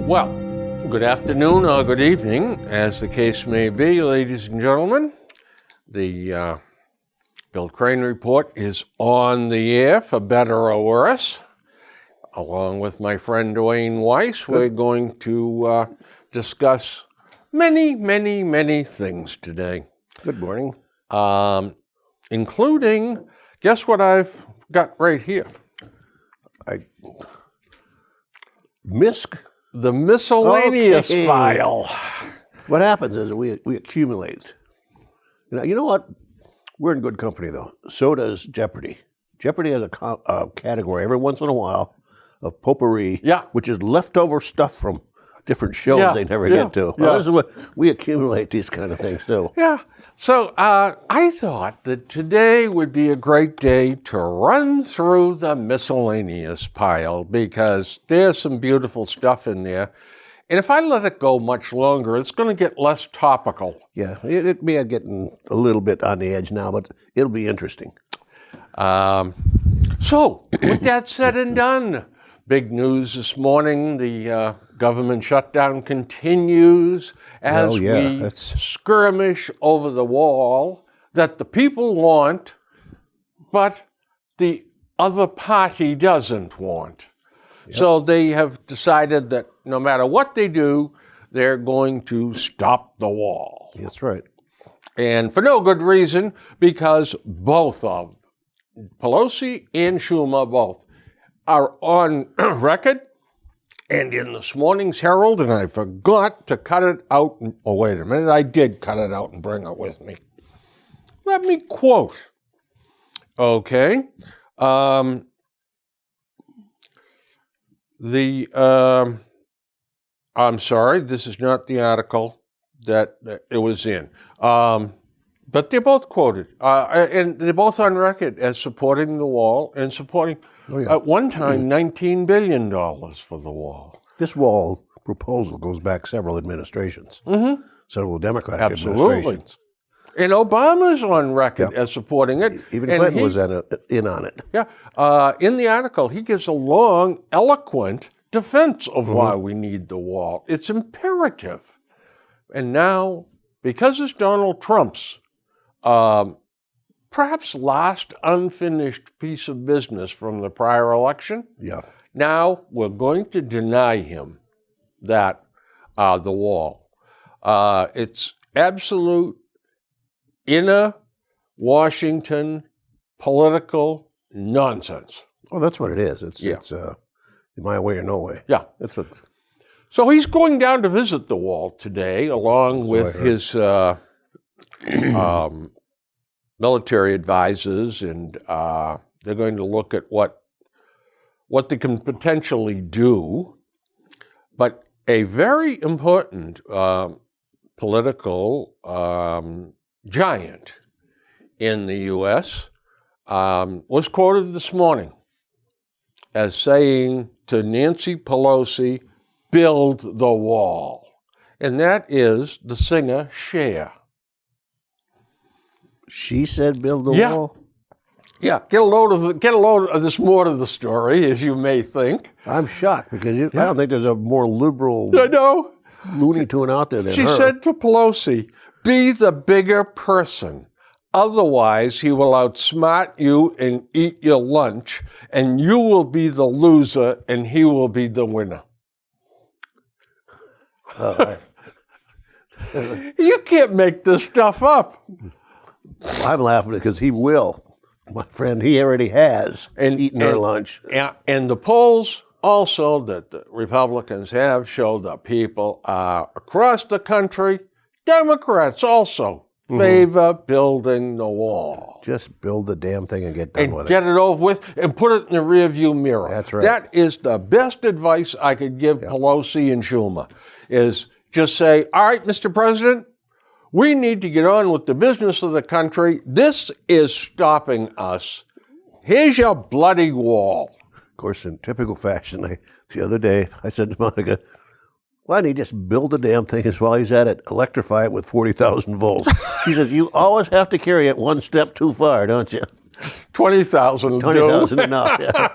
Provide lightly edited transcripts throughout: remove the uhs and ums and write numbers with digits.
Well, good afternoon or good evening, as the case may be, ladies and gentlemen. The Bill Crane Report is on the air, for better or worse. Along with my friend Dwayne Weiss, we're going to discuss many, many, many things today. Good morning. Including, guess what I've got right here? MISC. The miscellaneous Okay. file. What happens is we accumulate. You know what? We're in good company, though. So does Jeopardy. Jeopardy has a category every once in a while of potpourri, Yeah. which is leftover stuff from different shows Yeah, they never yeah, get to. yeah. Well, this is what we accumulate, these kind of things, too. Yeah. So I thought that today would be a great day to run through the miscellaneous pile because there's some beautiful stuff in there. And if I let it go much longer, it's going to get less topical. Yeah, it may be getting a little bit on the edge now, but it'll be interesting. So, with that said and done, big news this morning. The government shutdown continues as we skirmish over the wall that the people want, but the other party doesn't want. Yep. So they have decided that no matter what they do, they're going to stop the wall. That's right. And for no good reason, because both of Pelosi and Schumer both are on record and in this morning's Herald, and I forgot to cut it out. Oh, wait a minute. I did cut it out and bring it with me. Let me quote. Okay. I'm sorry, this is not the article that it was in. But they're both quoted, and they're both on record as supporting the wall and supporting, at one time, $19 billion for the wall. This wall proposal goes back several administrations, several Democratic administrations. And Obama's on record as supporting it. Even Clinton was in on it. Yeah. In the article, he gives a long, eloquent defense of why we need the wall. It's imperative. And now, because it's Donald Trump's perhaps last unfinished piece of business from the prior election, now we're going to deny him that, the wall. It's absolute inner Washington political nonsense. Oh, that's what it is. It's my way or no way. Yeah. That's what. So he's going down to visit the wall today, along with his military advisors, and they're going to look at what they can potentially do. But a very important political giant in the U.S. Was quoted this morning as saying to Nancy Pelosi, "Build the wall." And that is the singer Cher. She said build the wall? Yeah, get a load of this more to the story, as you may think. I'm shocked because I don't think there's a more liberal Looney Tune out there than she her. She said to Pelosi, "Be the bigger person. Otherwise, he will outsmart you and eat your lunch, and you will be the loser and he will be the winner." You can't make this stuff up. I'm laughing because he will. My friend, he already has eaten her lunch. And the polls also that the Republicans have show that people across the country, Democrats also, favor building the wall. Just build the damn thing and get done with it. And get it over with and put it in the rearview mirror. That's right. That is the best advice I could give Pelosi and Schumer, is just say, all right, Mr. President, we need to get on with the business of the country. This is stopping us. Here's your bloody wall. Of course, in typical fashion, the other day, I said to Monica, Why didn't he just build the damn thing as while he's at it, electrify it with 40,000 volts? She says, you always have to carry it one step too far, don't you? 20,000 20,000 enough, yeah.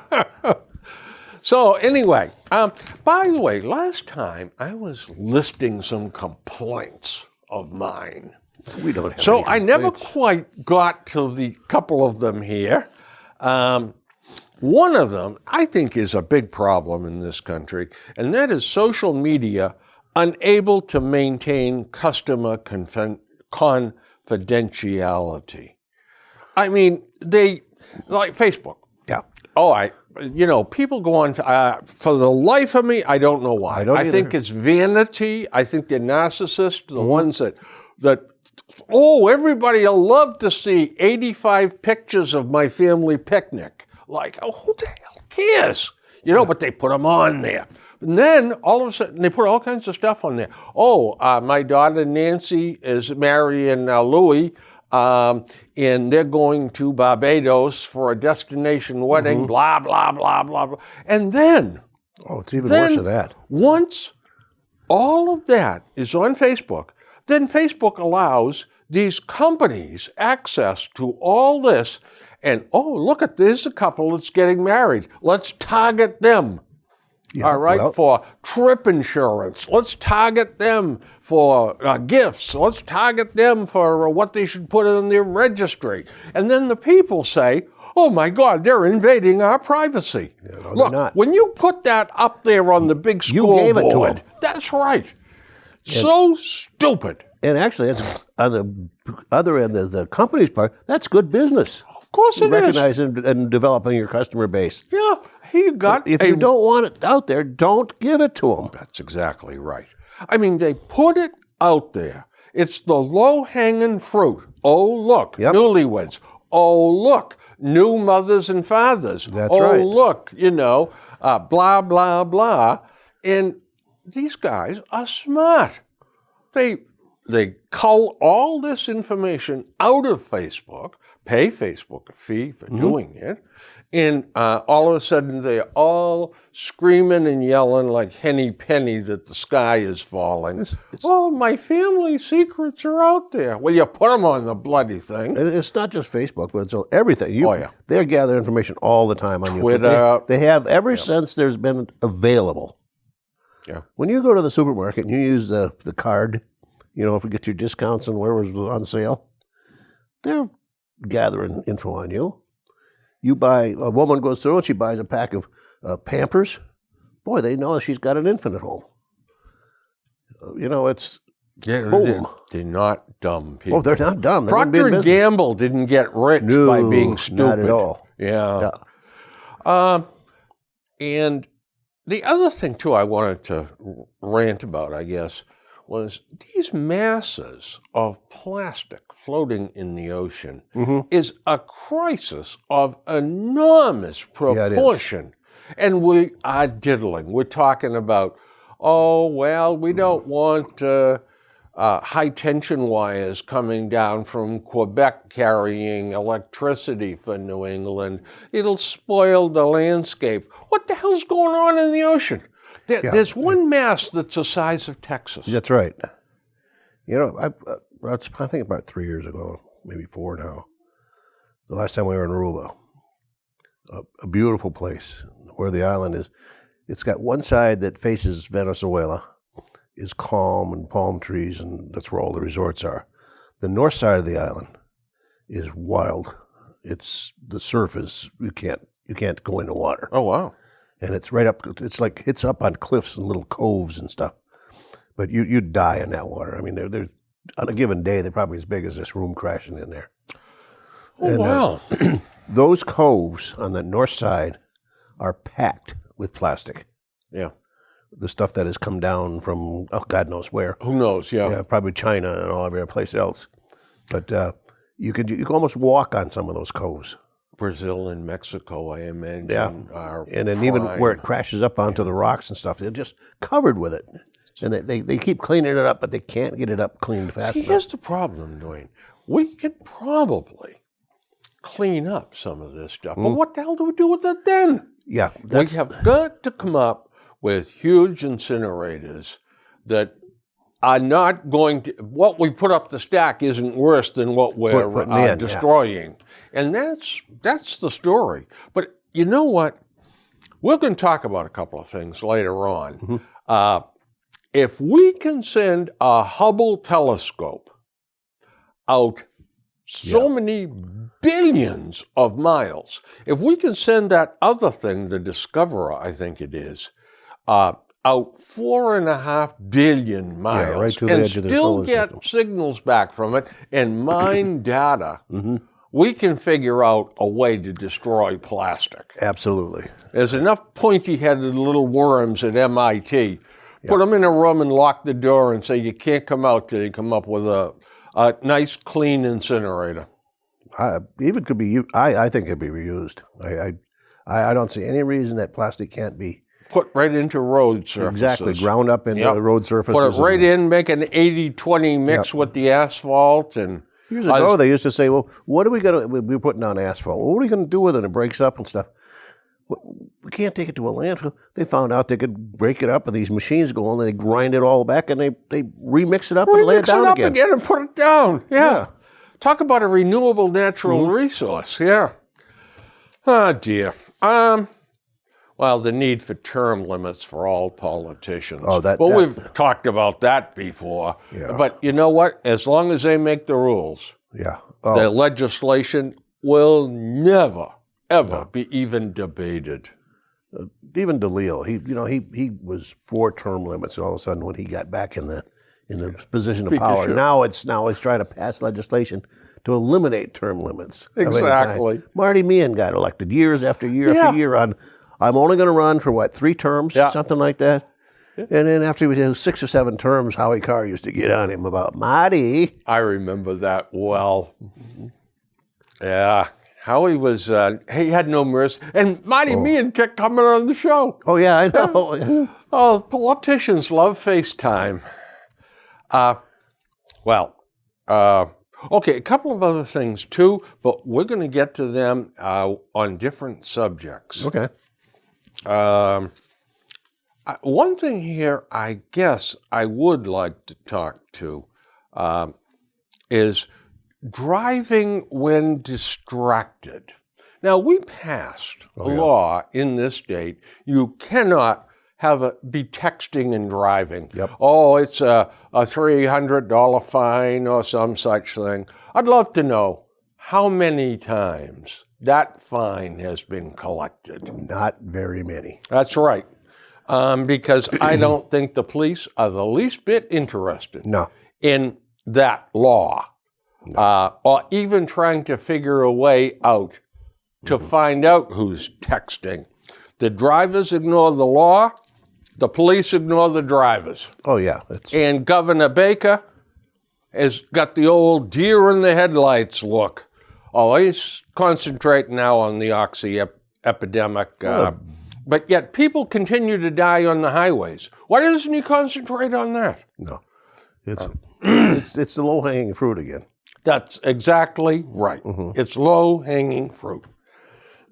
So anyway, by the way, last time I was listing some complaints of mine. We don't have So any I never complaints. quite got to the couple of them here. One of them, I think, is a big problem in this country, and that is social media unable to maintain customer confidentiality. I mean, like Facebook. Yeah. People go on, for the life of me, I don't know why. I don't either. think it's vanity. I think they're narcissists, the ones that, everybody will love to see 85 pictures of my family picnic. Like, who the hell cares? But they put them on there. And then all of a sudden, they put all kinds of stuff on there. My daughter Nancy is marrying Louis, and they're going to Barbados for a destination wedding, blah, blah, blah, blah, blah. And then... Oh, it's even worse than that. Once all of that is on Facebook, then Facebook allows these companies access to all this. And, look at this, a couple that's getting married. Let's target them, all right, for trip insurance. Let's target them for gifts. Let's target them for what they should put in their registry. And then the people say, oh, my God, they're invading our privacy. Yeah, no, look, they're not. when you put that up there on the big scoreboard, you gave it to it. That's right. So stupid. And actually, it's on the other end of the company's part, that's good business. Of course it is. Recognizing and developing your customer base. Yeah, he got If you don't want it out there, don't give it to them. That's exactly right. I mean, they put it out there. It's the low-hanging fruit. Oh, look, newlyweds. Oh, look, new mothers and fathers. That's right. Oh, look, blah, blah, blah. And these guys are smart. They cull all this information out of Facebook, pay Facebook a fee for doing it, and all of a sudden they're all screaming and yelling like Henny Penny that the sky is falling. My family secrets are out there. Well, you put them on the bloody thing. It's not just Facebook, but it's everything. They gather information all the time on Twitter. They have ever since there's been available. Yeah. When you go to the supermarket and you use the card, if you get your discounts and whatever's on sale, they're gathering info on you. A woman goes through and she buys a pack of Pampers. Boy, they know she's got an infant at home. It's boom. They're not dumb people. Oh, they're not dumb. Procter & Gamble didn't get rich by being stupid. Not at all. Yeah. And the other thing, too, I wanted to rant about, I guess, was these masses of plastic floating in the ocean is a crisis of enormous proportion. And we are diddling. We're talking about, we don't want high-tension wires coming down from Quebec carrying electricity for New England. It'll spoil the landscape. What the hell's going on in the ocean? There's one mass that's the size of Texas. That's right. I think about 3 years ago, maybe 4 now, the last time we were in Aruba, a beautiful place where the island is. It's got one side that faces Venezuela, is calm and palm trees, and that's where all the resorts are. The north side of the island is wild. The surf is, you can't go in the water. Oh, wow. And it's right up, it's up on cliffs and little coves and stuff. But you'd die in that water. I mean, they're on a given day, they're probably as big as this room crashing in there. Wow. Those coves on the north side are packed with plastic. Yeah. The stuff that has come down from, God knows where. Who knows, yeah. Probably China and all every place else. But you can almost walk on some of those coves. Brazil and Mexico, I imagine. Yeah, and then even where it crashes up onto the rocks and stuff, they're just covered with it. And they keep cleaning it up, but they can't get it up cleaned fast enough. Here's the problem, Dwayne. We could probably clean up some of this stuff, but what the hell do we do with it then? Yeah. We have got to come up with huge incinerators that are not going to, what we put up the stack isn't worse than what we're destroying. Yeah. And that's the story. But you know what? We're going to talk about a couple of things later on. Mm-hmm. If we can send a Hubble telescope out so many billions of miles, if we can send that other thing, the Discoverer, I think it is, out 4.5 billion miles, right to the edge of the solar still get signals back from it and mine data, we can figure out a way to destroy plastic. Absolutely. There's enough pointy-headed little worms at MIT. Put them in a room and lock the door and say you can't come out till you come up with a nice, clean incinerator. Even could be. I think it could be reused. I don't see any reason that plastic can't be put right into road surfaces. Exactly, ground up into the road surfaces. Put it right in, make an 80-20 mix with the asphalt. And years ago, they used to say, "Well, what are we going to? We're putting down asphalt. What are we going to do with it? It breaks up and stuff. We can't take it to a landfill." They found out they could break it up, and these machines go on, and they grind it all back, and they remix it up and lay it down again. And put it down. Yeah. Talk about a renewable natural resource. Yeah. Oh, dear. Well, the need for term limits for all politicians. We've talked about that before. Yeah. But you know what? As long as they make the rules, the legislation will never, ever be even debated. Even DeLeo, he was for term limits, and all of a sudden, when he got back in the position of power, now it's trying to pass legislation to eliminate term limits. Exactly. Marty Meehan got elected years after year after year on, I'm only going to run for 3 terms, something like that. Yeah. And then after he was 6 or 7 terms, Howie Carr used to get on him about Marty. I remember that well. Yeah. Howie was, he had no mercy. And Marty Meehan kept coming on the show. Oh, yeah, I know. Politicians love FaceTime. Okay, a couple of other things too, but we're going to get to them on different subjects. Okay. One thing here I guess I would like to talk to is driving when distracted. Now, we passed a law in this state. You cannot be texting and driving. Yep. Oh, it's a $300 fine or some such thing. I'd love to know how many times that fine has been collected. Not very many. That's right. Because I don't think the police are the least bit interested in that law. Or even trying to figure a way out to find out who's texting. The drivers ignore the law. The police ignore the drivers. Oh, yeah. And Governor Baker has got the old deer in the headlights look. Oh, he's concentrating now on the oxy epidemic. But yet people continue to die on the highways. Why doesn't he concentrate on that? No. It's the low-hanging fruit again. That's exactly right. It's low-hanging fruit.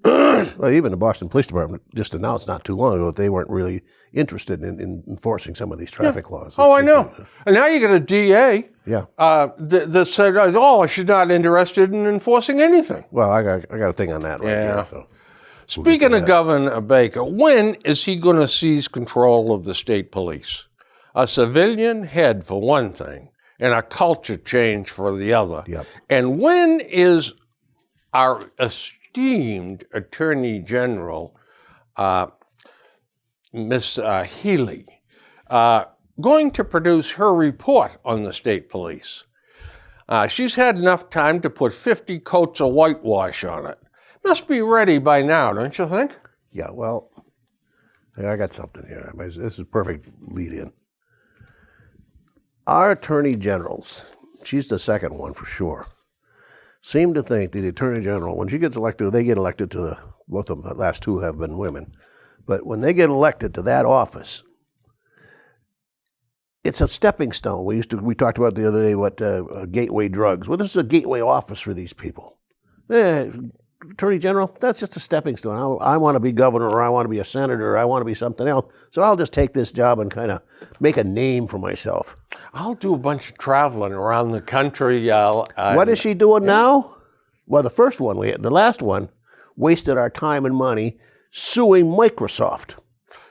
Well, even the Boston Police Department just announced not too long ago that they weren't really interested in enforcing some of these traffic laws. I know. And now you get a DA that said, she's not interested in enforcing anything. Well, I got a thing on that right here. So Speaking of Governor Baker, when is he going to seize control of the state police? A civilian head for one thing, and a culture change for the other. Yep. And when is our esteemed Attorney General, Miss Healy, going to produce her report on the state police? She's had enough time to put 50 coats of whitewash on it. Must be ready by now, don't you think? Yeah, well, I got something here. This is a perfect lead-in. Our attorney generals, she's the second one for sure, seem to think that the attorney general, when she gets elected, they get elected to both of them, the last 2 have been women, but when they get elected to that office, it's a stepping stone. We talked about the other day gateway drugs. Well, this is a gateway office for these people. Attorney General, that's just a stepping stone. I want to be governor, or I want to be a senator, or I want to be something else. So I'll just take this job and kind of make a name for myself. I'll do a bunch of traveling around the country. What is she doing now? Well, the last one, wasted our time and money suing Microsoft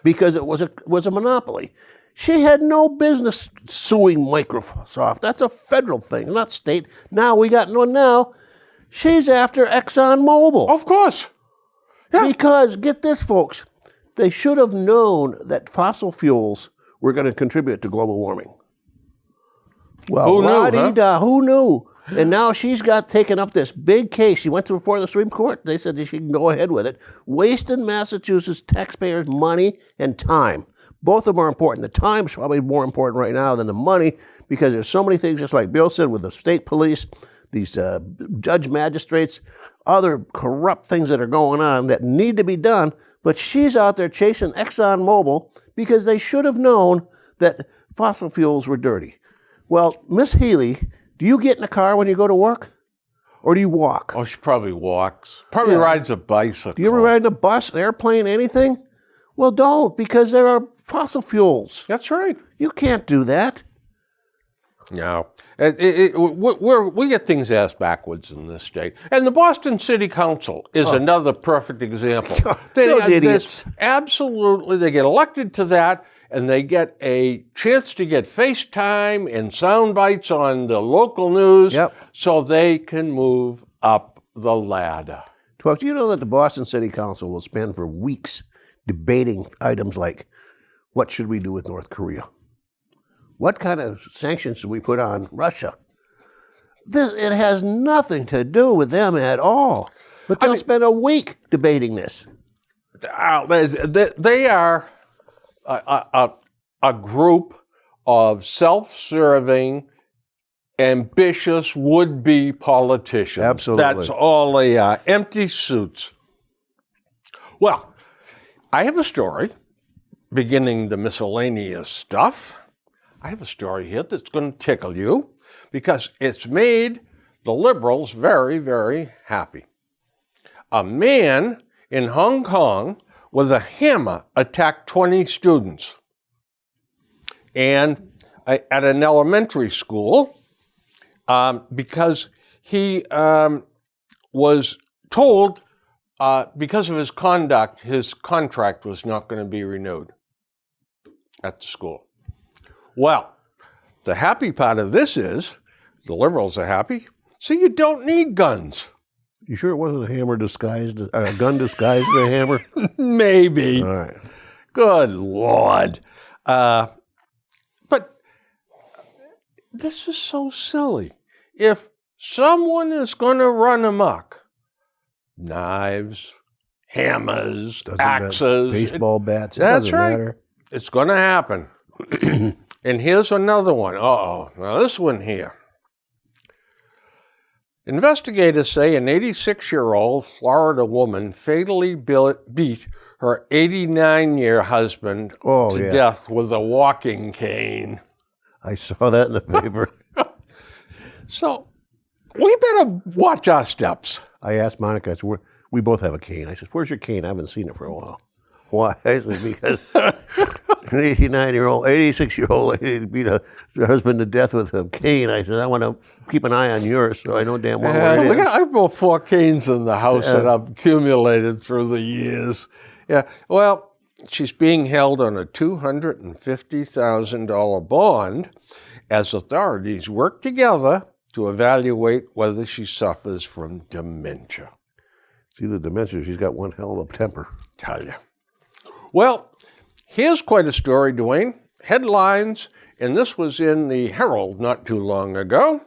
because it was a monopoly. She had no business suing Microsoft. That's a federal thing, not state. Now we got one now. She's after ExxonMobil. Of course. Yeah. Because, get this, folks, they should have known that fossil fuels were going to contribute to global warming. Well, who knew? And now she's got taken up this big case. She went before the Supreme Court. They said she can go ahead with it. Wasting Massachusetts taxpayers' money and time. Both of them are important. The time's probably more important right now than the money because there's so many things, just like Bill said, with the state police, these judge magistrates, other corrupt things that are going on that need to be done. But she's out there chasing ExxonMobil because they should have known that fossil fuels were dirty. Well, Miss Healy, do you get in a car when you go to work? Or do you walk? Oh, she probably walks. Probably rides a bicycle. Do you ever ride in a bus, airplane, anything? Well, don't, because there are fossil fuels. That's right. You can't do that. No. We get things asked backwards in this state. And the Boston City Council is another perfect example. Those idiots. Absolutely. They get elected to that, and they get a chance to get FaceTime and sound bites on the local news so they can move up the ladder. Folks, do you know that the Boston City Council will spend for weeks debating items like, what should we do with North Korea? What kind of sanctions should we put on Russia? It has nothing to do with them at all. But they'll spend a week debating this. They are a group of self-serving, ambitious would-be politicians. Absolutely. That's all they are, empty suits. Well, I have a story, beginning the miscellaneous stuff. I have a story here that's going to tickle you because it's made the liberals very, very happy. A man in Hong Kong with a hammer attacked 20 students. And at an elementary school, because he was told, because of his conduct, his contract was not going to be renewed at the school. Well, the happy part of this is, the liberals are happy, so you don't need guns. You sure it wasn't a hammer disguised, a gun disguised as a hammer? Maybe. All right. Good Lord. But this is so silly. If someone is going to run amok, knives, hammers, axes, baseball bats, that's right. Matter. It's going to happen. And here's another one. Now this one here. Investigators say an 86-year-old Florida woman fatally beat her 89-year husband to death with a walking cane. I saw that in the paper. So we better watch our steps. I asked Monica, I said, we both have a cane. I said, where's your cane? I haven't seen it for a while. Why? I said, because an 86-year-old lady beat her husband to death with a cane. I said, I want to keep an eye on yours so I know damn well where it is. I have about 4 canes in the house that I've accumulated through the years. Yeah, well, she's being held on a $250,000 bond as authorities work together to evaluate whether she suffers from dementia. It's either dementia or she's got one hell of a temper. Tell you. Well, here's quite a story, Dwayne. Headlines, and this was in the Herald not too long ago.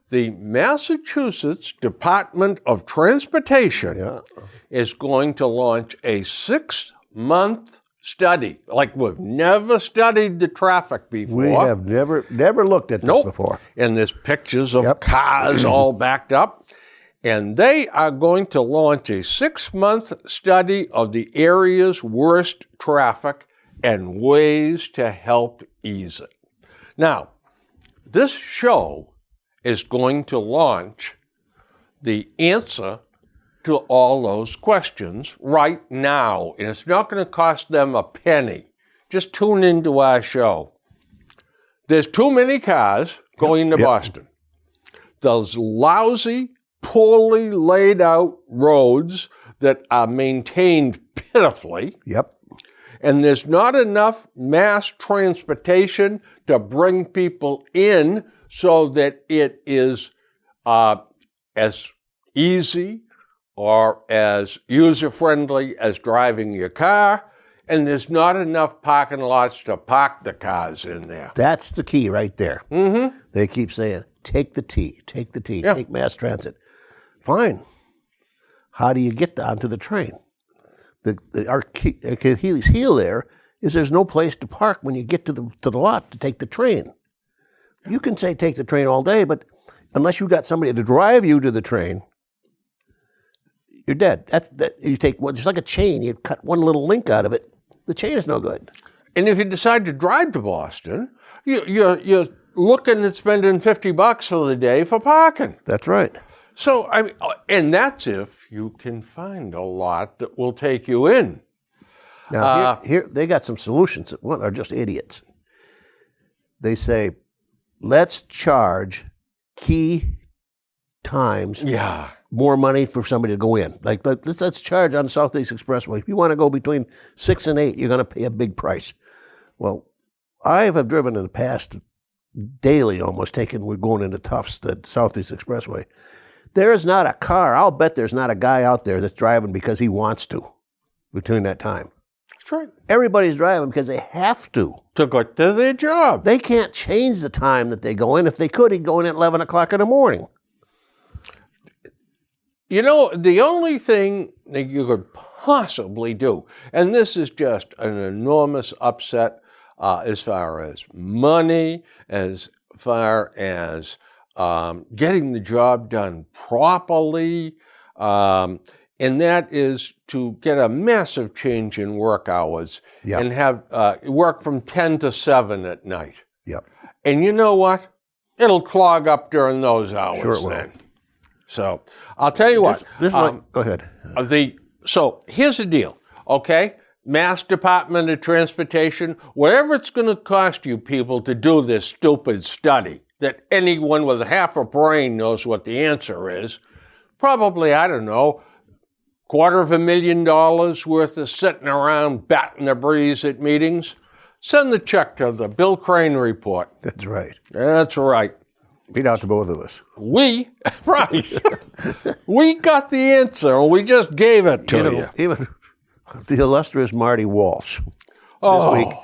The Massachusetts Department of Transportation is going to launch a 6-month study. Like we've never studied the traffic before. We have never looked at this before. And there's pictures of cars all backed up. And they are going to launch a 6-month study of the area's worst traffic and ways to help ease it. Now, this show is going to launch the answer to all those questions right now. And it's not going to cost them a penny. Just tune into our show. There's too many cars going to Boston. Those lousy, poorly laid out roads that are maintained pitifully. Yep. And there's not enough mass transportation to bring people in so that it is as easy or as user-friendly as driving your car. And there's not enough parking lots to park the cars in there. That's the key right there. Mm-hmm. They keep saying, take the T, take mass transit. Fine. How do you get onto the train? Our Achilles heel there is there's no place to park when you get to the lot to take the train. You can say take the train all day, but unless you got somebody to drive you to the train, you're dead. You take it's like a chain. You cut one little link out of it. The chain is no good. And if you decide to drive to Boston, you're looking at spending $50 for the day for parking. That's right. So, and that's if you can find a lot that will take you in. Now, here they got some solutions that are just idiots. They say, let's charge key times more money for somebody to go in. Like, let's charge on Southeast Expressway. If you want to go between 6 and 8, you're going to pay a big price. Well, I have driven in the past daily almost, we're going into Tufts, the Southeast Expressway. There is not a car, I'll bet there's not a guy out there that's driving because he wants to between that time. That's right. Everybody's driving because they have to. To go to their job. They can't change the time that they go in. If they could, he'd go in at 11 o'clock in the morning. You know, the only thing that you could possibly do, and this is just an enormous upset as far as money, as far as getting the job done properly, and that is to get a massive change in work hours and have work from 10 to 7 at night. Yep. And you know what? It'll clog up during those hours. Sure it will. Then. So I'll tell you what. Go ahead. So here's the deal, okay? Mass Department of Transportation, whatever it's going to cost you people to do this stupid study that anyone with half a brain knows what the answer is, probably, I don't know, $250,000 worth of sitting around batting the breeze at meetings. Send the check to the Bill Crane Report. That's right. That's right. Beat out to both of us. We got the answer, and we just gave it to you. Even the illustrious Marty Walsh this week,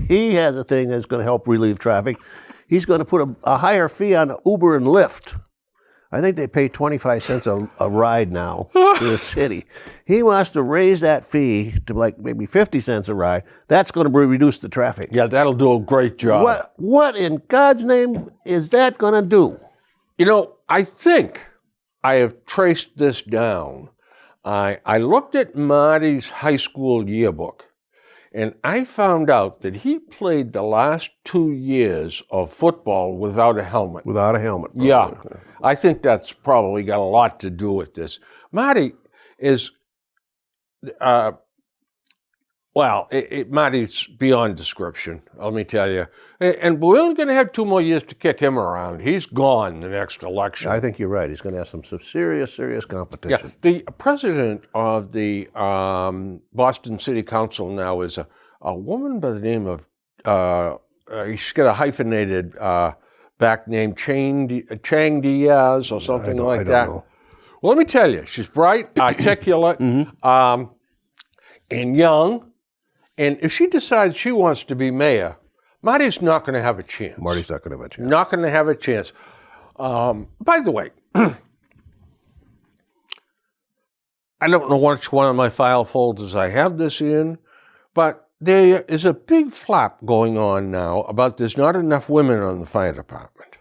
he has a thing that's going to help relieve traffic. He's going to put a higher fee on Uber and Lyft. I think they pay 25 cents a ride now to the city. He wants to raise that fee to like maybe 50 cents a ride. That's going to reduce the traffic. Yeah, that'll do a great job. What in God's name is that going to do? You know, I think I have traced this down. I looked at Marty's high school yearbook, and I found out that he played the last 2 years of football without a helmet. Without a helmet. Probably. Yeah. I think that's probably got a lot to do with this. Marty is, Marty's beyond description, let me tell you. And we're only going to have 2 more years to kick him around. He's gone the next election. I think you're right. He's going to have some serious competition. Yeah. The president of the Boston City Council now is a woman by the name of, she's got a hyphenated back name, Chang Diaz or something like that. Know. Well, let me tell you, she's bright, articulate, and young. And if she decides she wants to be mayor, Marty's not going to have a chance. Marty's not going to have a chance. Not going to have a chance. By the way, I don't know which one of my file folders I have this in, but there is a big flap going on now about there's not enough women on the fire department.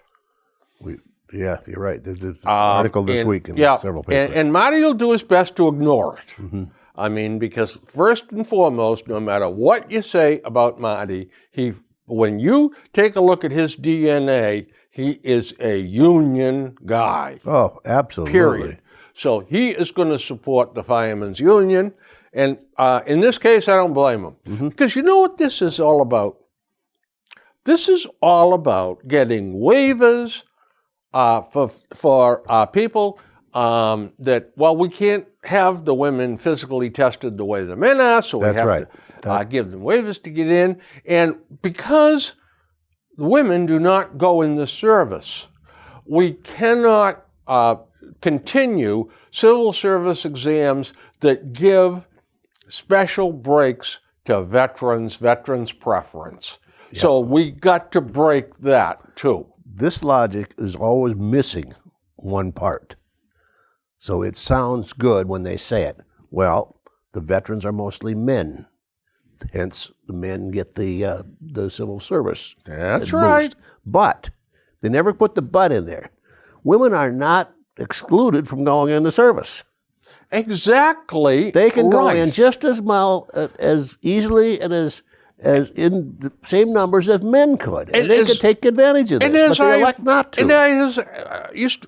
Yeah, you're right. There's an article this week in several papers. And Marty will do his best to ignore it. Mm-hmm. I mean, because first and foremost, no matter what you say about Marty, when you take a look at his DNA, he is a union guy. Oh, absolutely. Period. So he is going to support the firemen's union. And in this case, I don't blame him. Because you know what this is all about? This is all about getting waivers for people that, well, we can't have the women physically tested the way the men are, so we have to give them waivers to get in. And because women do not go in the service, we cannot continue civil service exams that give special breaks to veterans preference. Yep. So we got to break that too. This logic is always missing one part. So it sounds good when they say it. Well, the veterans are mostly men. Hence, the men get the civil service. That's right. Boost. But they never put the but in there. Women are not excluded from going in the service. Exactly. They can go in just as well, as easily, and as in the same numbers as men could, and they could take advantage of this. But they elect not to. And I used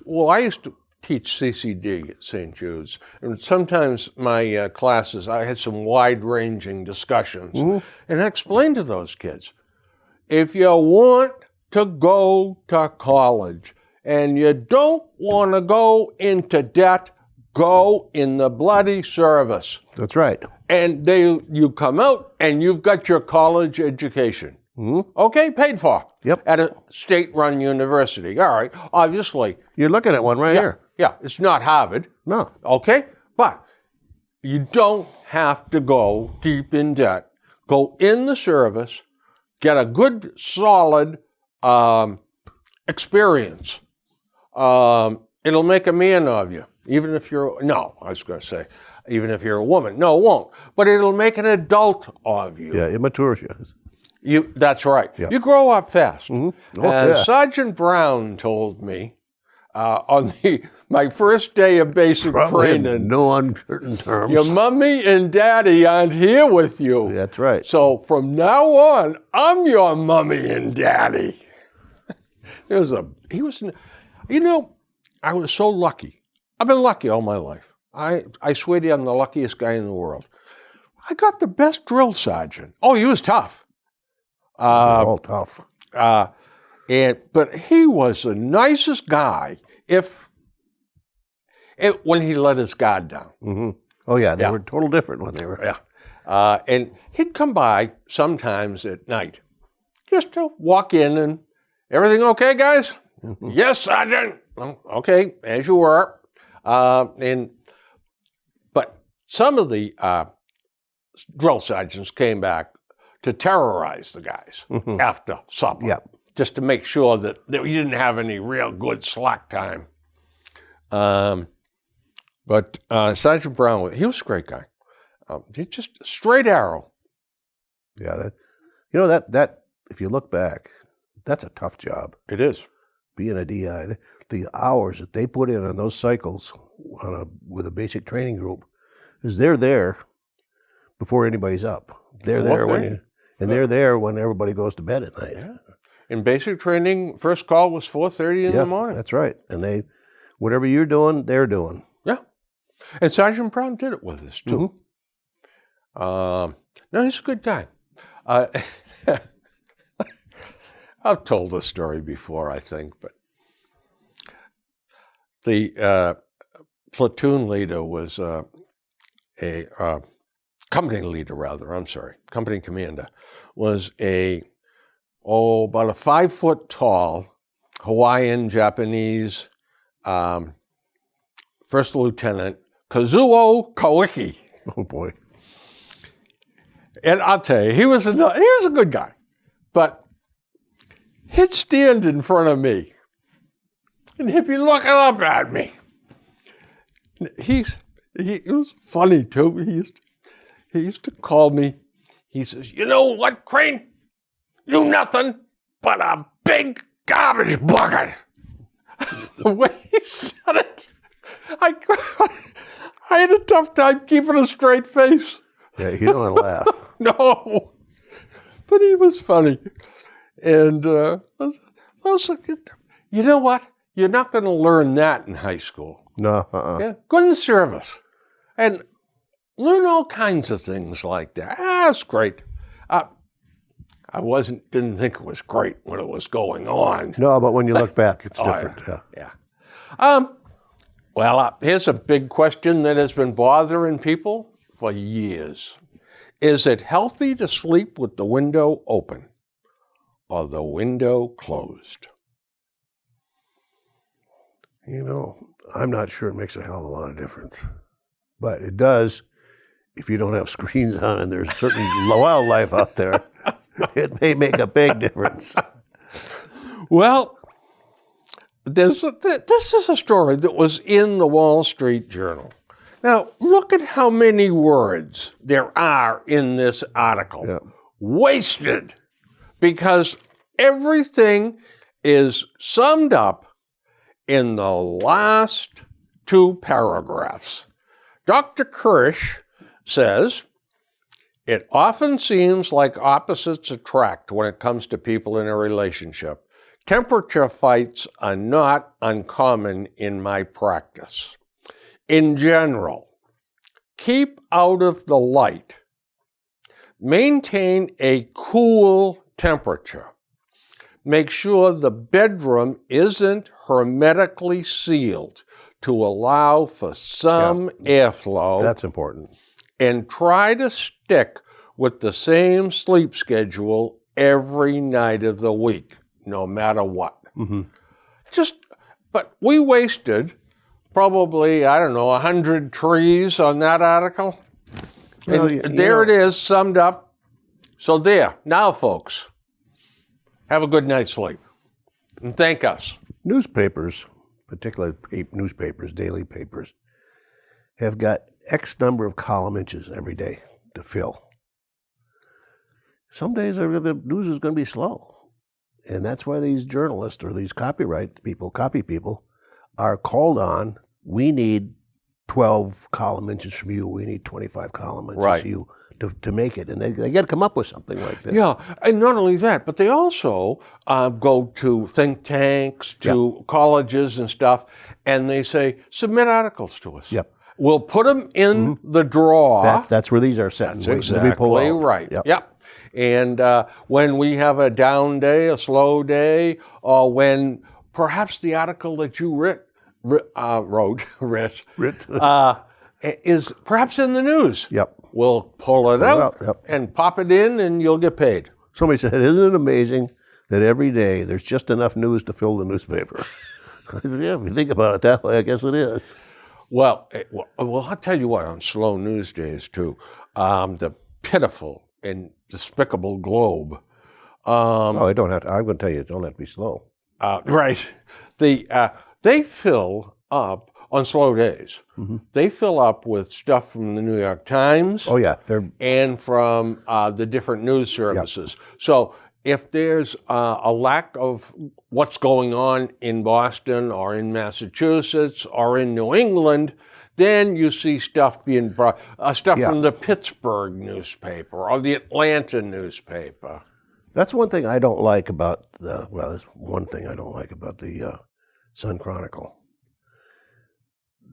to teach CCD at St. Jude's, and sometimes my classes, I had some wide-ranging discussions, and I explained to those kids, if you want to go to college and you don't want to go into debt, go in the bloody service. That's right. And you come out and you've got your college education. Okay, paid for. Yep. At a state-run university. All right, obviously. You're looking at one right here. Yeah, it's not Harvard. No. Okay, but you don't have to go deep in debt. Go in the service, get a good, solid experience. It'll make a man of you, even if you're, even if you're a woman. No, it won't. But it'll make an adult of you. Yeah, it matures you. That's right. Yeah. You grow up fast. Sergeant Brown told me on my first day of basic training. No uncertain terms. Your mommy and daddy aren't here with you. That's right. So from now on, I'm your mommy and daddy. I was so lucky. I've been lucky all my life. I swear to you, I'm the luckiest guy in the world. I got the best drill sergeant. Oh, he was tough. All tough. But he was the nicest guy when he let his guard down. Oh, yeah, they were total different when they were. Yeah. And he'd come by sometimes at night just to walk in and, everything okay, guys? Yes, Sergeant. Okay, as you were. But some of the drill sergeants came back to terrorize the guys after supper, just to make sure that you didn't have any real good slack time. But Sergeant Brown, he was a great guy. He just straight arrow. Yeah, that if you look back, that's a tough job. It is. Being a DI, the hours that they put in on those cycles with a basic training group, is they're there before anybody's up. They're there they're there when everybody goes to bed at night. Yeah. In basic training, first call was 4:30 in the morning. That's right. And whatever you're doing, they're doing. Yeah. And Sergeant Brown did it with us too. No, he's a good guy. I've told this story before, I think, but the platoon leader was company leader, company commander, was about a 5 foot tall Hawaiian Japanese first lieutenant, Kazuo Kawiki. Oh boy. And I'll tell you, he was a good guy, but he'd stand in front of me and he'd be looking up at me. It was funny too. He used to call me. He says, "You know what, Crane? You nothing but a big garbage bucket." The way he said it, I had a tough time keeping a straight face. Yeah, you don't want to laugh. No, but he was funny. And also, you know what? You're not going to learn that in high school. No. Yeah, good service. And learn all kinds of things like that. That's great. I didn't think it was great when it was going on. No, but when you look back, it's different. Yeah. Well, here's a big question that has been bothering people for years. Is it healthy to sleep with the window open or the window closed? You know, I'm not sure it makes a hell of a lot of difference. But it does if you don't have screens on and there's certain wildlife out there. It may make a big difference. Well, this is a story that was in the Wall Street Journal. Now, look at how many words there are in this article. Yeah. Wasted. Because everything is summed up in the last 2 paragraphs. Dr. Kirsch says, it often seems like opposites attract when it comes to people in a relationship. Temperature fights are not uncommon in my practice. In general, keep out of the light. Maintain a cool temperature. Make sure the bedroom isn't hermetically sealed to allow for some airflow. That's important. And try to stick with the same sleep schedule every night of the week, no matter what. Mm-hmm. But we wasted probably, 100 trees on that article. And there it is, summed up. So there, now folks, have a good night's sleep. And thank us. Newspapers, particularly newspapers, daily papers, have got X number of column inches every day to fill. Some days the news is going to be slow. And that's why these journalists or these copy people, are called on. We need 12 column inches from you. We need 25 column inches from you to make it. And they got to come up with something like this. Yeah, and not only that, but they also go to think tanks, to colleges and stuff, and they say, submit articles to us. Yep. We'll put them in the drawer. That's where these are set. That's exactly right. Yep. And when we have a down day, a slow day, or when perhaps the article that you wrote is perhaps in the news. Yep. We'll pull it out and pop it in, and you'll get paid. Somebody said, isn't it amazing that every day there's just enough news to fill the newspaper? I said, yeah, if you think about it that way, I guess it is. Well, I'll tell you what, on slow news days, too, the pitiful and despicable Globe. I'm going to tell you, it don't have to be slow. Right. They fill up, on slow days, they fill up with stuff from the New York Times. Oh, yeah. And from the different news services. Yep. So if there's a lack of what's going on in Boston or in Massachusetts or in New England, then you see stuff being brought, from the Pittsburgh newspaper or the Atlanta newspaper. That's one thing I don't like about there's one thing I don't like about the Sun Chronicle.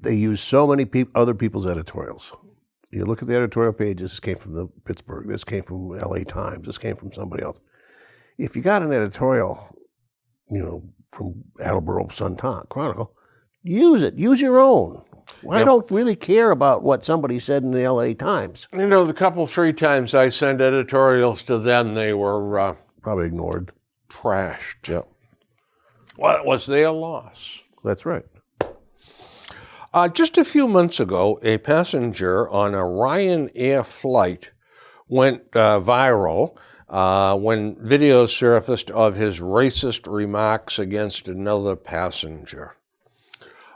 They use so many other people's editorials. You look at the editorial pages, this came from the Pittsburgh, this came from LA Times, this came from somebody else. If you got an editorial, from Attleboro Sun Chronicle, use it. Use your own. I don't really care about what somebody said in the LA Times. The 3 times I sent editorials to them, they were probably ignored. Trashed. Yep. Well, it was their loss. That's right. Just a few months ago, a passenger on a Ryanair flight went viral when video surfaced of his racist remarks against another passenger.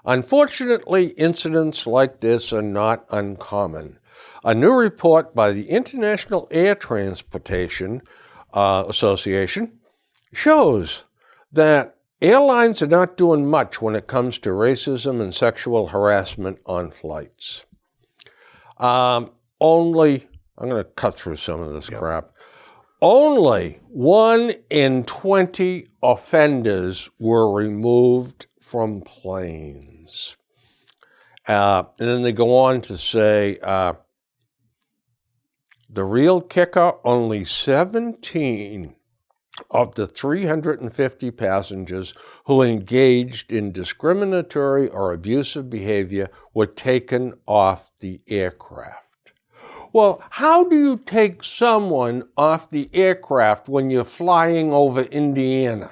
Unfortunately, incidents like this are not uncommon. A new report by the International Air Transportation Association shows that airlines are not doing much when it comes to racism and sexual harassment on flights. I'm going to cut through some of this crap. Only 1 in 20 offenders were removed from planes. And then they go on to say, the real kicker, only 17 of the 350 passengers who engaged in discriminatory or abusive behavior were taken off the aircraft. Well, how do you take someone off the aircraft when you're flying over Indiana?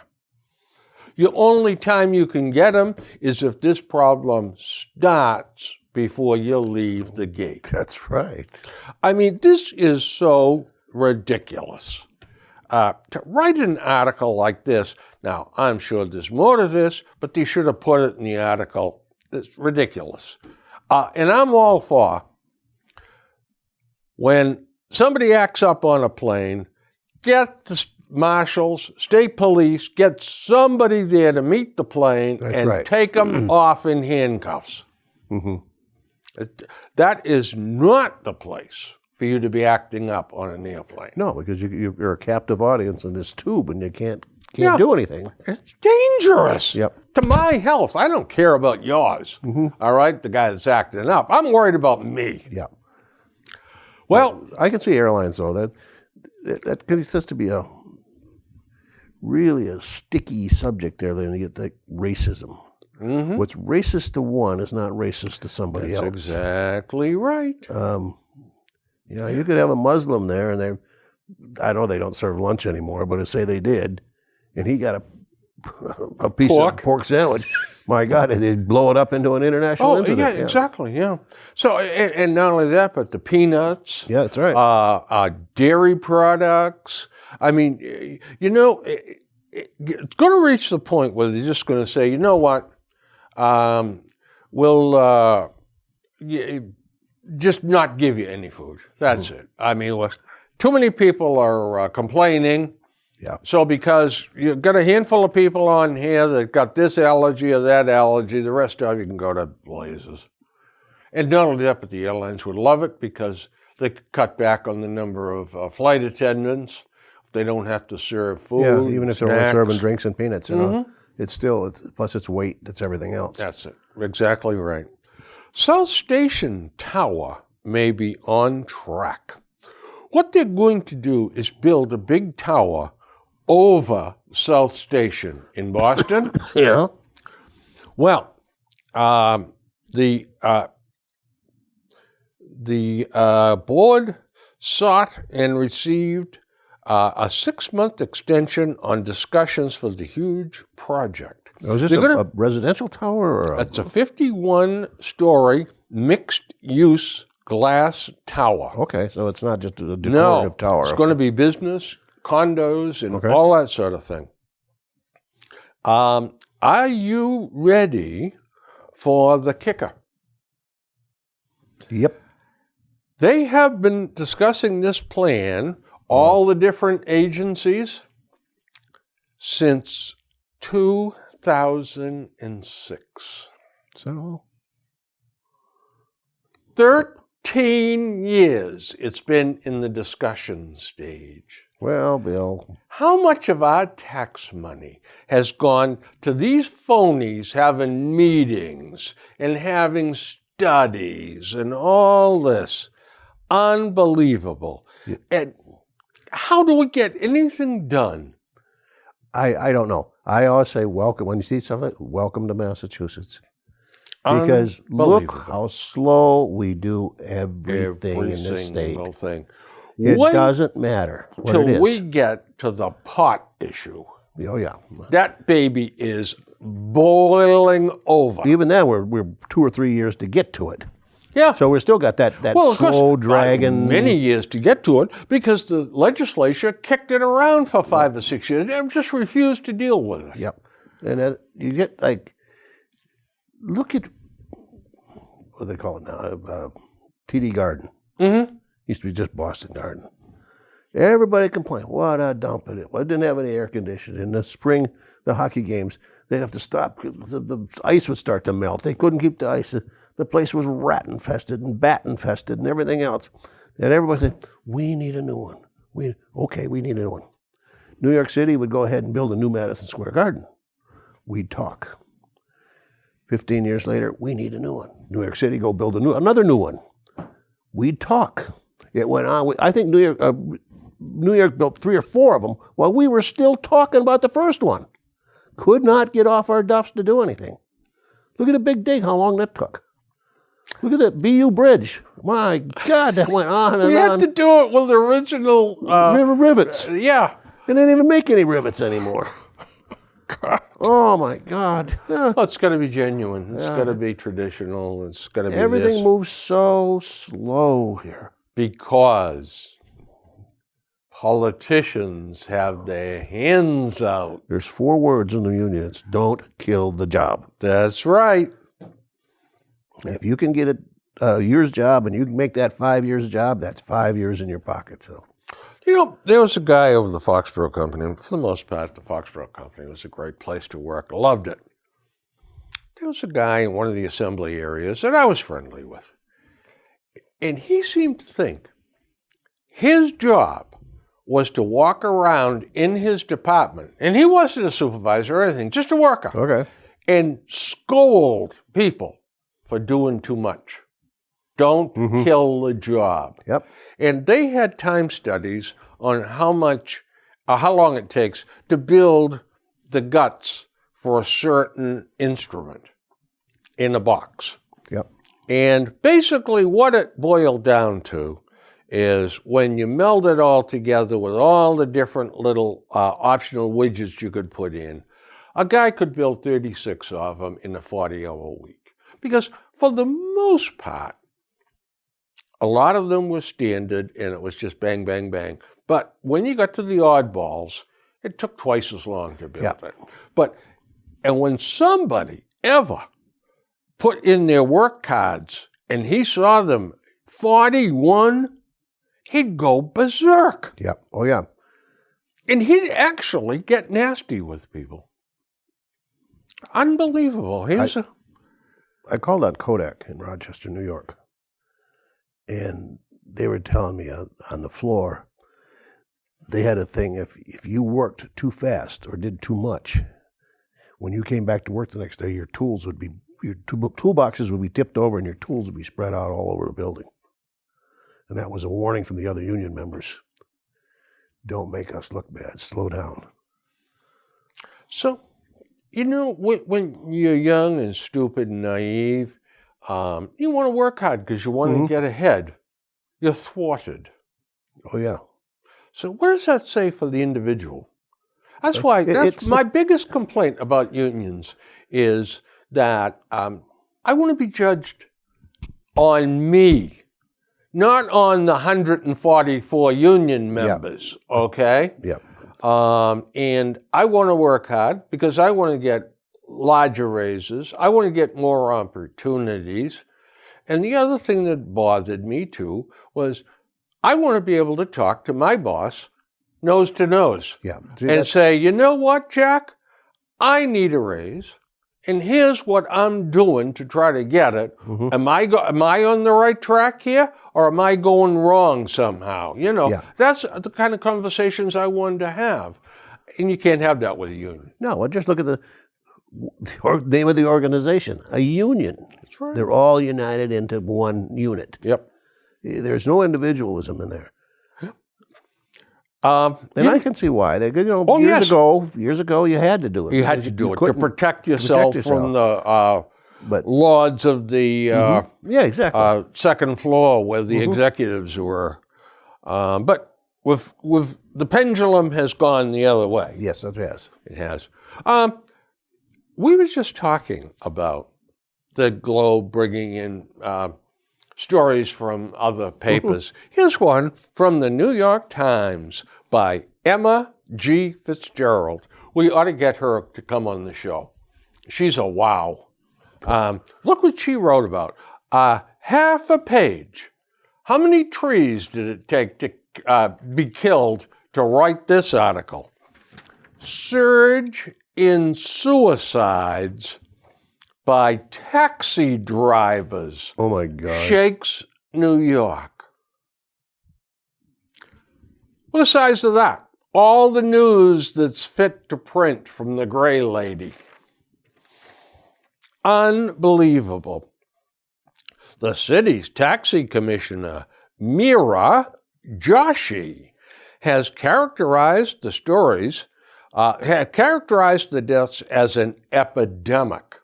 The only time you can get them is if this problem starts before you leave the gate. That's right. I mean, this is so ridiculous. To write an article like this, now, I'm sure there's more to this, but they should have put it in the article. It's ridiculous. And I'm all for when somebody acts up on a plane, get the marshals, state police, get somebody there to meet the plane and take them off in handcuffs. Mm-hmm. That is not the place for you to be acting up on an airplane. No, because you're a captive audience in this tube and you can't do anything. It's dangerous. Yep. To my health. I don't care about yours. Mm-hmm. All right, the guy that's acting up. I'm worried about me. Yeah. Well, I can see airlines though that gets to be a really sticky subject there. Then you get the racism. Mm-hmm. What's racist to one is not racist to somebody else. That's exactly right. You could have a Muslim there, and I know they don't serve lunch anymore, but say they did, and he got a piece of pork sandwich. My God, they'd blow it up into an international incident. Yeah, exactly, yeah. So, and not only that, but the peanuts. Yeah, that's right. Dairy products. I mean, it's going to reach the point where they're just going to say, you know what, we'll just not give you any food. That's it. I mean, too many people are complaining. Yeah. So because you've got a handful of people on here that got this allergy or that allergy, the rest of you can go to blazes. And not only that, but the airlines would love it because they could cut back on the number of flight attendants. They don't have to serve food. Yeah, even if they're only serving drinks and peanuts, it's still, plus it's weight, it's everything else. That's it. Exactly right. South Station Tower may be on track. What they're going to do is build a big tower over South Station in Boston. Yeah. Well, the board sought and received a 6-month extension on discussions for the huge project. Now, is this a residential tower? It's a 51-story mixed-use glass tower. Okay, so it's not just a decorative tower. It's going to be business, condos, and all that sort of thing. Are you ready for the kicker? Yep. They have been discussing this plan, all the different agencies, since 2006. Is that all? 13 years it's been in the discussion stage. Well, Bill. How much of our tax money has gone to these phonies having meetings and having studies and all this? Unbelievable. Yeah. And how do we get anything done? I don't know. I always say welcome. When you see something, welcome to Massachusetts. Because look how slow we do everything in this state. It doesn't matter what it is. Till we get to the pot issue. Oh, yeah. That baby is boiling over. Even then, we're 2 or 3 years to get to it. Yeah. So we've still got that slow dragging. Many years to get to it because the legislature kicked it around for 5 or 6 years. They just refused to deal with it. Yep. And then you get look at, what do they call it now? TD Garden. Mm-hmm. Used to be just Boston Garden. Everybody complained, what a dump it is. Well, it didn't have any air conditioning. In the spring, the hockey games, they'd have to stop because the ice would start to melt. They couldn't keep the ice. The place was rat-infested and bat-infested and everything else. And everybody said, we need a new one. We need a new one. New York City would go ahead and build a new Madison Square Garden. We'd talk. 15 years later, we need a new one. New York City, go build another new one. We'd talk. It went on. I think New York built 3 or 4 of them while we were still talking about the first one. Could not get off our duffs to do anything. Look at the Big Dig, how long that took. Look at that BU Bridge. My God, that went on and on. We had to do it with the original... river rivets. Yeah. And they didn't even make any rivets anymore. God. Oh, my God. Yeah. Well, it's got to be genuine. It's got to be traditional. It's got to be Everything moves so slow here. Because politicians have their hands out. There's 4 words in the union. It's don't kill the job. That's right. If you can get a year's job and you can make that 5 years job, that's 5 years in your pocket. So, you know, there was a guy over the Foxborough Company, and for the most part, the Foxborough Company was a great place to work. Loved it. There was a guy in one of the assembly areas that I was friendly with. And he seemed to think his job was to walk around in his department, and he wasn't a supervisor or anything, just a worker. okay. And scold people for doing too much. Don't kill the job. Yep. And they had time studies on how long it takes to build the guts for a certain instrument in a box. Yep. And basically what it boiled down to is when you meld it all together with all the different little optional widgets you could put in, a guy could build 36 of them in a 40-hour week. Because for the most part, a lot of them were standard and it was just bang, bang, bang. But when you got to the oddballs, it took twice as long to build it. And when somebody ever put in their work cards and he saw them 41, he'd go berserk. Yep. Oh, yeah. And he'd actually get nasty with people. Unbelievable. I called on Kodak in Rochester, New York, and they were telling me on the floor, they had a thing, if you worked too fast or did too much, when you came back to work the next day, your toolboxes would be tipped over and your tools would be spread out all over the building. And that was a warning from the other union members. Don't make us look bad. Slow down. So, you know, when you're young and stupid and naive, you want to work hard because you want to get ahead. You're thwarted. Oh, yeah. So what does that say for the individual? That's why my biggest complaint about unions is that I want to be judged on me, not on the 144 union members, okay? Yep. And I want to work hard because I want to get larger raises. I want to get more opportunities. And the other thing that bothered me too was I want to be able to talk to my boss nose to nose and say, you know what, Jack? I need a raise. And here's what I'm doing to try to get it. Am I on the right track here, or am I going wrong somehow? You know, that's the kind of conversations I wanted to have. And you can't have that with a union. No, well, just look at the name of the organization, a union. That's right. They're all united into one unit. Yep. There's no individualism in there. And I can see why. Years ago, you had to do it. You had to do it to protect yourself from the lords of the second floor where the executives were. But with the pendulum has gone the other way. Yes, it has. It has. We were just talking about the Globe bringing in stories from other papers. Here's one from the New York Times by Emma G. Fitzgerald. We ought to get her to come on the show. She's a wow. Look what she wrote about. Half a page. How many trees did it take to be killed to write this article? Surge in suicides by taxi drivers. Oh, my God. Shakes New York. What the size of that? All the news that's fit to print from the Gray Lady. unbelievable. The city's taxi commissioner, Meera Joshi, has characterized the deaths as an epidemic.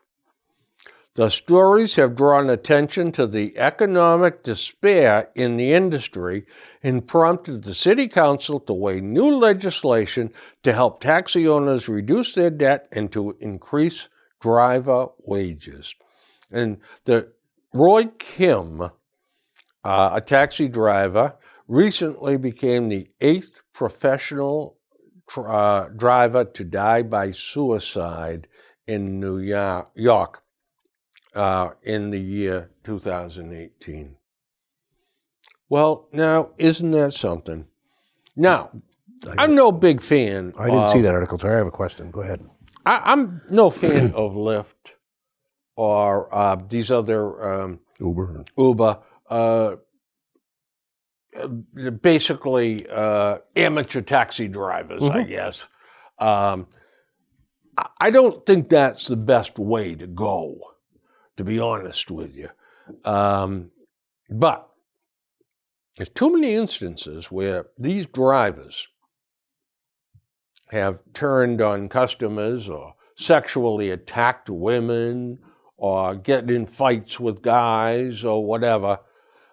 The stories have drawn attention to the economic despair in the industry and prompted the City Council to weigh new legislation to help taxi owners reduce their debt and to increase driver wages. And Roy Kim, a taxi driver, recently became the 8th professional driver to die by suicide in New York in the year 2018. Well, now, isn't that something? Now, I'm no big fan. I didn't see that article, so I have a question. Go ahead. I'm no fan of Lyft or these other Uber. Basically amateur taxi drivers, I guess. I don't think that's the best way to go, to be honest with you. But there's too many instances where these drivers have turned on customers or sexually attacked women or get in fights with guys or whatever.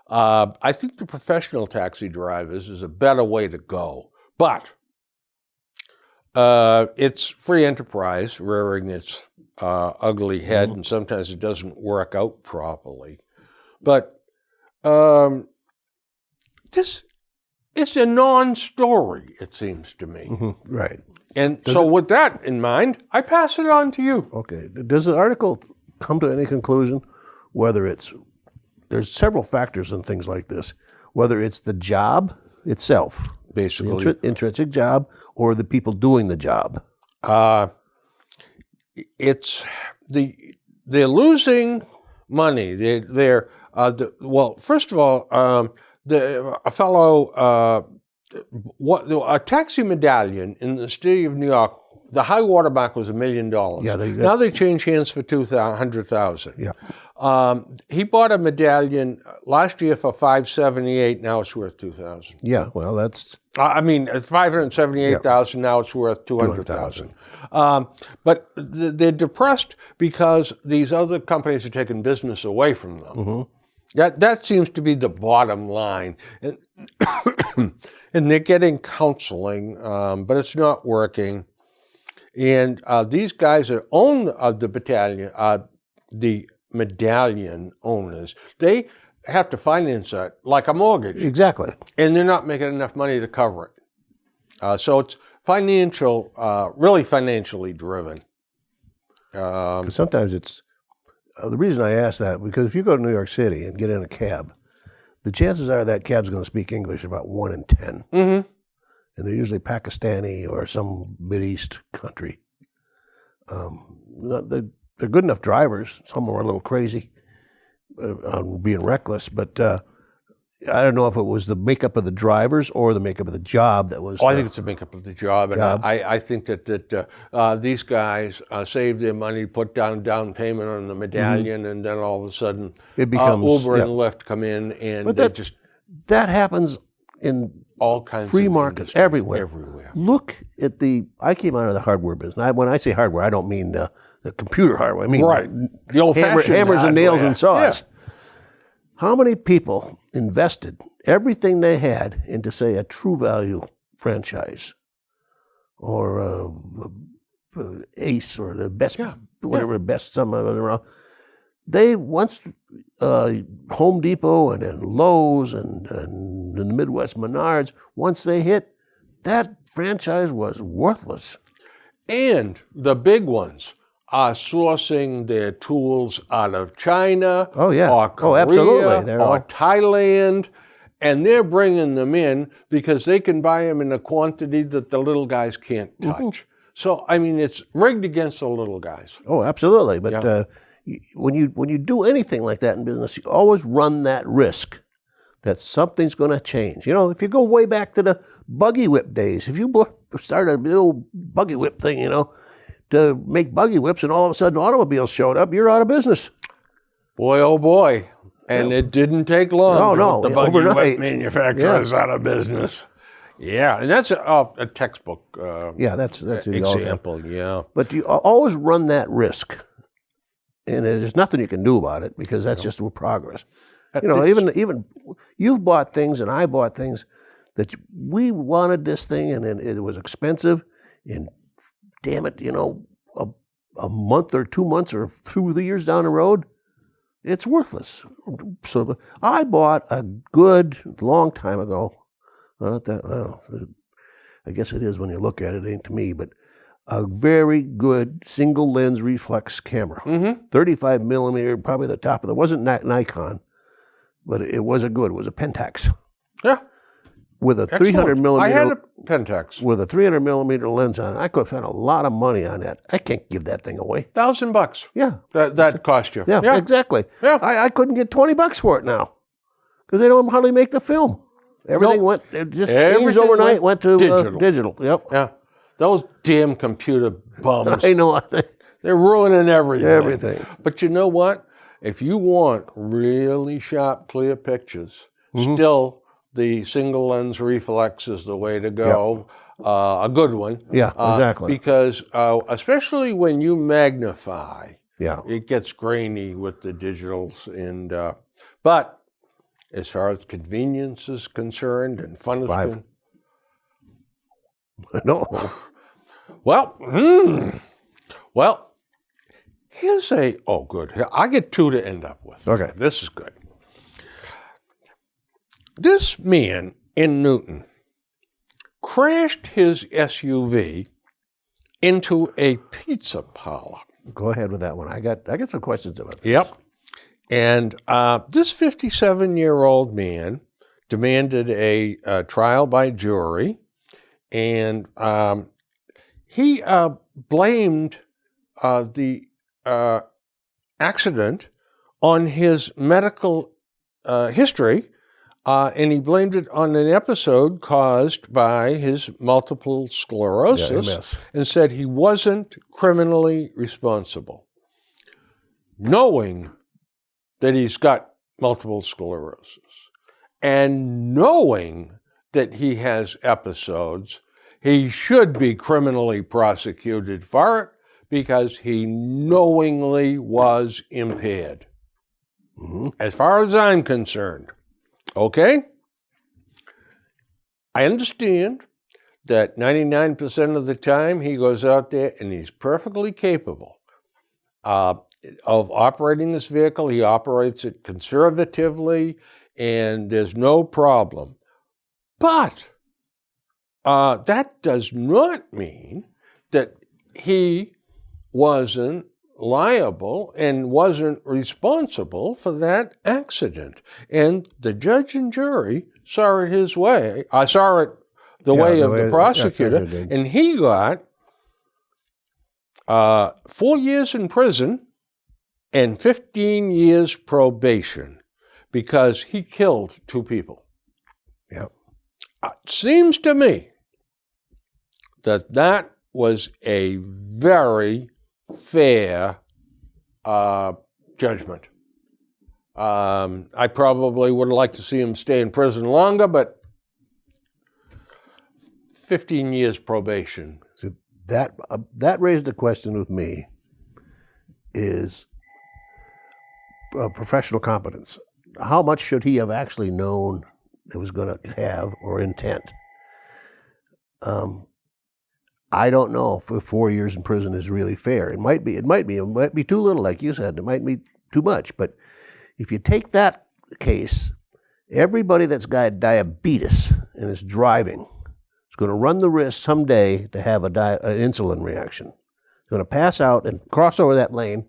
I think the professional taxi drivers is a better way to go. But it's free enterprise rearing its ugly head, and sometimes it doesn't work out properly. But this is a non-story, it seems to me. Right. And so with that in mind, I pass it on to you. Okay. Does the article come to any conclusion whether there's several factors in things like this, whether it's the job itself, basically, the intrinsic job, or the people doing the job? They're losing money. Well, first of all, a taxi medallion in the city of New York, the high water mark was $1 million. Yeah, now they changed hands for $200,000. Yeah. He bought a medallion last year for $578. Now it's worth $2,000. Yeah, well, that's. It's $578,000. Now it's worth $200,000. But they're depressed because these other companies are taking business away from them. That seems to be the bottom line. And they're getting counseling, but it's not working. And these guys that own the medallion owners, they have to finance it like a mortgage. Exactly. And they're not making enough money to cover it. So it's really financially driven. Sometimes it's, the reason I ask that, because if you go to New York City and get in a cab, the chances are that cab's going to speak English about 1 in 10. And they're usually Pakistani or some Mideast country. They're good enough drivers. Some are a little crazy on being reckless, but I don't know if it was the makeup of the drivers or the makeup of the job that was. I think it's the makeup of the job. And I think that these guys save their money, put down payment on the medallion, and then all of a sudden it becomes Uber and Lyft come in, and that happens in all kinds free of markets everywhere. Everywhere. Look at I came out of the hardware business. When I say hardware, I don't mean the computer hardware. I mean the old-fashioned hammers and nails and saws. Yeah. How many people invested everything they had into, say, a True Value franchise or Ace or the best, whatever, best some of them. They once, Home Depot and then Lowe's and in the Midwest Menards, once they hit, that franchise was worthless. And the big ones are sourcing their tools out of China or Korea or Thailand, and they're bringing them in because they can buy them in a quantity that the little guys can't touch. So, it's rigged against the little guys. Oh, absolutely. But when you do anything like that in business, you always run that risk that something's going to change. If you go way back to the buggy whip days, if you start a little buggy whip thing, to make buggy whips, and all of a sudden automobiles showed up. You're out of business. Boy, oh boy. And it didn't take long to put the buggy whip manufacturers out of business. Yeah, and that's a textbook that's example, yeah. But you always run that risk. And there's nothing you can do about it because that's just progress. Even you've bought things and I bought things that we wanted this thing and it was expensive, and damn it, a month or 2 months or through the years down the road, it's worthless. So I bought a good long time ago. Not that, I guess it is when you look at it. It ain't to me, but a very good single lens reflex camera, 35 millimeter, probably the top of it. It wasn't Nikon, but it was it was a Pentax. Yeah. With a 300 millimeter. I had a Pentax. With a 300 millimeter lens on it. I could have spent a lot of money on that. I can't give that thing away. $1,000. Yeah. That cost you. Yeah, exactly. Yeah. I couldn't get $20 for it now because they don't hardly make the film. Everything it just changed overnight, went to digital. Yep. Yeah. Those damn computer bums. I know. They're ruining everything. Everything. But you know what? If you want really sharp, clear pictures, still the single lens reflex is the way to go. Yep. A good one. Yeah, exactly. Because especially when you magnify, it gets grainy with the digitals. But as far as convenience is concerned and fun is concerned, no. Well, here's good. I get two to end up with. Okay. This is good. This man in Newton crashed his SUV into a pizza parlor. Go ahead with that one. I got some questions about this. Yep. And this 57-year-old man demanded a trial by jury, and he blamed the accident on his medical history, and he blamed it on an episode caused by his multiple sclerosis, and said he wasn't criminally responsible, knowing that he's got multiple sclerosis, and knowing that he has episodes. He should be criminally prosecuted for it because he knowingly was impaired. As far as I'm concerned. Okay? I understand that 99% of the time he goes out there and he's perfectly capable of operating this vehicle. He operates it conservatively and there's no problem. But that does not mean that he wasn't liable and wasn't responsible for that accident. And the judge and jury saw it his way. I saw it the way of the prosecutor, and he got 4 years in prison and 15 years probation because he killed two people. Yep. It seems to me that was a very fair judgment. I probably would have liked to see him stay in prison longer, but 15 years probation. So that raised a question with me, is professional competence. How much should he have actually known it was going to have, or intent? I don't know if 4 years in prison is really fair. It might be too little, like you said. It might be too much. But if you take that case, everybody that's got diabetes and is driving is going to run the risk someday to have an insulin reaction. They're going to pass out and cross over that lane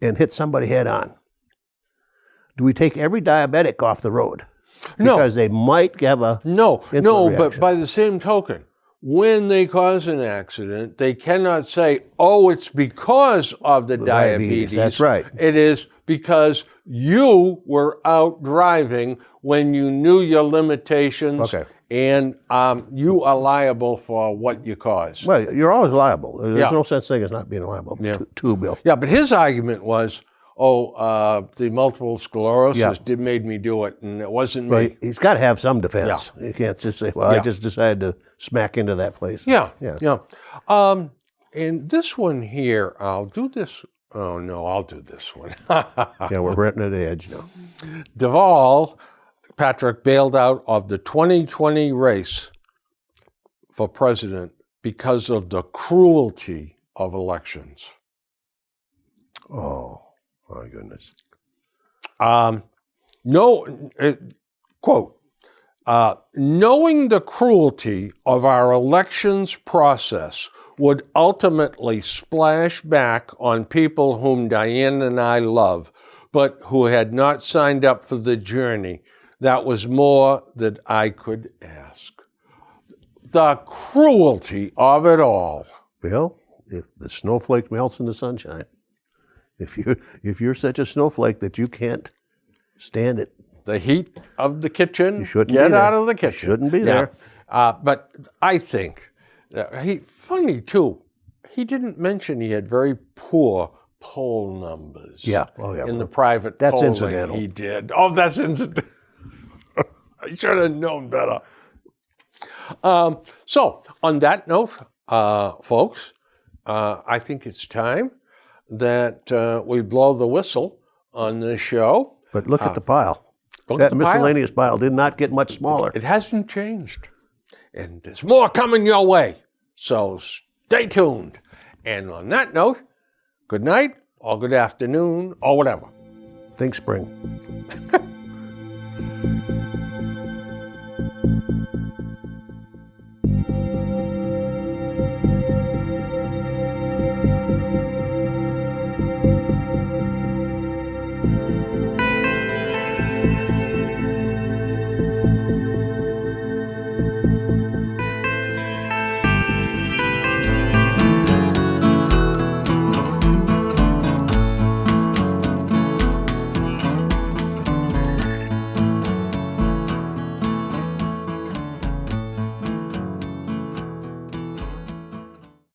and hit somebody head on. Do we take every diabetic off the road? No. Because they might have a insulin reaction. But by the same token, when they cause an accident, they cannot say, oh, it's because of the diabetes. That's right. It is because you were out driving when you knew your limitations. Okay. And you are liable for what you caused. Well, you're always liable. There's no such thing as not being liable to Bill. Yeah, but his argument was, the multiple sclerosis made me do it, and it wasn't me. He's got to have some defense. You can't just say, well, I just decided to smack into that place. Yeah. And this one here, I'll do this. Oh, no, I'll do this one. Yeah, we're renting at the edge now. Duvall, Patrick, bailed out of the 2020 race for president because of the cruelty of elections. Oh, my goodness. Quote, knowing the cruelty of our elections process would ultimately splash back on people whom Diane and I love, but who had not signed up for the journey. That was more than I could ask. The cruelty of it all. Bill, if the snowflake melts in the sunshine, if you're such a snowflake that you can't stand it, the heat of the kitchen, you shouldn't get be there. out of the kitchen. You shouldn't be there. But I think, funny too, he didn't mention he had very poor poll numbers. Yeah. Oh, yeah. In the private That's polling incidental. he did. Oh, that's incidental. I should have known better. So, on that note, folks, I think it's time that we blow the whistle on this show. But look at the pile. Look That at the pile. miscellaneous pile did not get much smaller. It hasn't changed. And there's more coming your way. So stay tuned. And on that note, good night or good afternoon or whatever. Think spring.